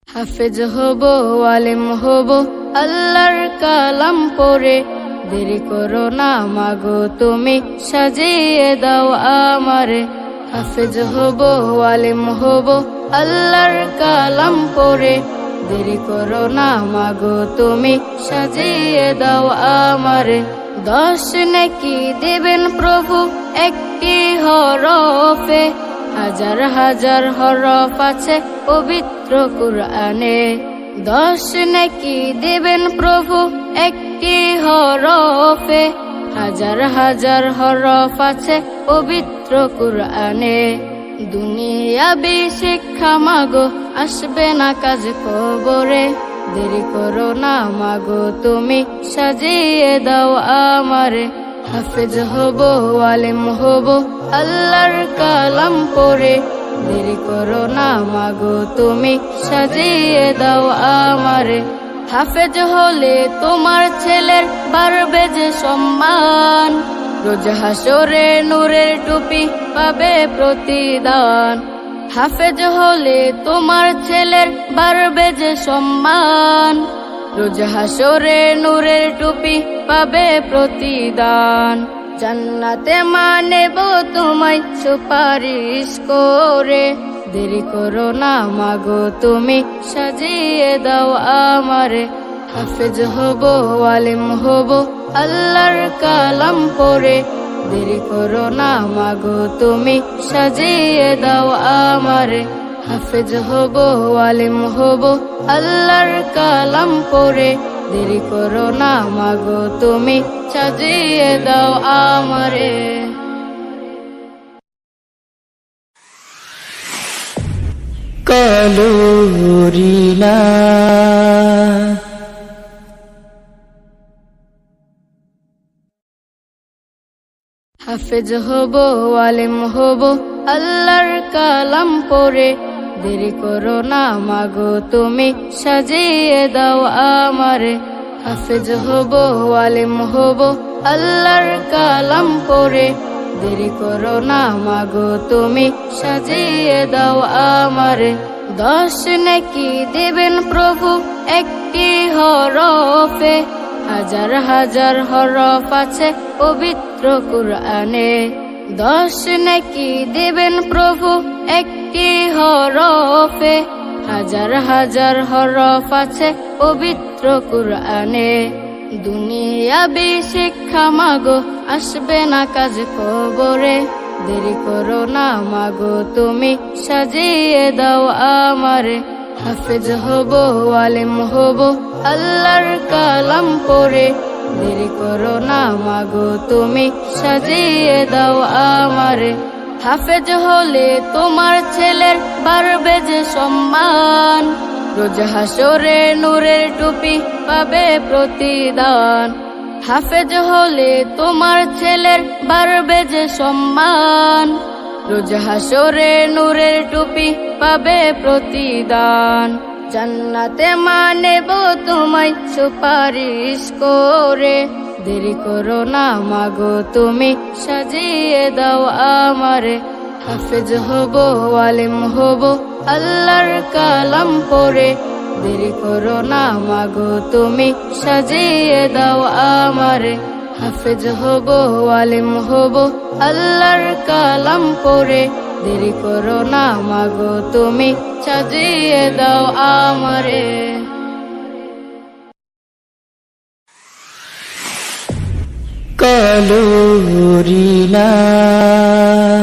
হাফেজ হব, আলেম হব, আল্লাহর কালাম পড়ে। দেরি করো না মাগো তুমি, সাজিয়ে দাও আমারে। হাফেজ হব, আলেম হব, আল্লাহর কালাম পড়ে। দেরি করো না মাগো তুমি, সাজিয়ে দাও আমারে। 10 নেকি দেবেন প্রভু একটি হরফে, হাজার হাজার হরফ আছে পবিত্র কুরআনে। 10 নেকি দেবেন প্রভু একটি হরফে, হাজার হাজার হরফ আছে পবিত্র কুরআনে। দুনিয়াবি শিক্ষা মাগো আসবে না কাজ কবরে। দেরি করো না মাগো তুমি, সাজিয়ে দাও আমারে। হাফেজ হব, আলেম হব, আল্লাহর কালাম পড়ে। দেরি করো না মাগো তুমি, সাজিয়ে দাও আমারে। হাফেজ হলে তোমার ছেলের বাড়বে যে সম্মান, রোজ হাসরে নূরের টুপি পাবে প্রতিদান। হাফেজ হলে তোমার ছেলের বাড়বে যে সম্মান, রোজ হাসরে নূরের টুপি পাবে প্রতিদান। জান্নাতে মানেব তোমায় সুপারিশ করে। দেরি করো না মাগো তুমি, সাজিয়ে দাও আমারে। হাফেজ হব, আলেম হব, আল্লাহর কালাম পড়ে। দেরি করো না মাগো তুমি, সাজিয়ে দাও আমারে। হাফেজ হব, আলেম হব, আল্লাহর কালাম পড়ে। দেরি করো না মাগো তুমি, সাজিয়ে দাও আমারে। কলুরিলা হাফেজ হব, আলেম হব, আল্লাহর কালাম পড়ে। দেরি করো না মাগো তুমি, সাজিয়ে দাও আমারে। হাফেজ হব, আলেম হব, আল্লাহর কালাম পড়ে। দেরি করো না মাগো তুমি, সাজিয়ে দাও আমারে। 10 নেকি দেবেন প্রভু একটি হরফে, হাজার হাজার হরফ আছে পবিত্র কুরআনে। 10 নেকি দেবেন প্রভু একটি হরফে, হাজার হাজার হরফ আছে পবিত্র কুরআনে। দুনিয়াবি শিক্ষা মাগো আসবে না কাজ কবরে। দেরি করো না মাগো তুমি, সাজিয়ে দাও আমারে। হাফেজ হব, আলেম হব, আল্লাহর কালাম পড়ে। দেরি করো না মাগো তুমি, সাজিয়ে দাও আমারে। হাফেজ হলে তোমার ছেলের বাড়বে যে সম্মান, রোজ হাসরে নূরের টুপি পাবে প্রতিদান। হাফেজ হলে তোমার ছেলের বাড়বে যে সম্মান, রোজ হাসরে নূরের টুপি পাবে প্রতিদান। জান্নাতে মানেব তোমায় সুপারিশ করে। দেরি করো না মাগো তুমি, সাজিয়ে দাও আমারে। হাফেজ হব, আলেম হব, আল্লাহর কালাম পড়ে। দেরি করো না মাগো তুমি, সাজিয়ে দাও আমারে। হাফেজ হব, আলেম হব, আল্লাহর কালাম পড়ে। দেরি করো না মাগো তুমি, সাজিয়ে দাও আমারে। কলুরিলা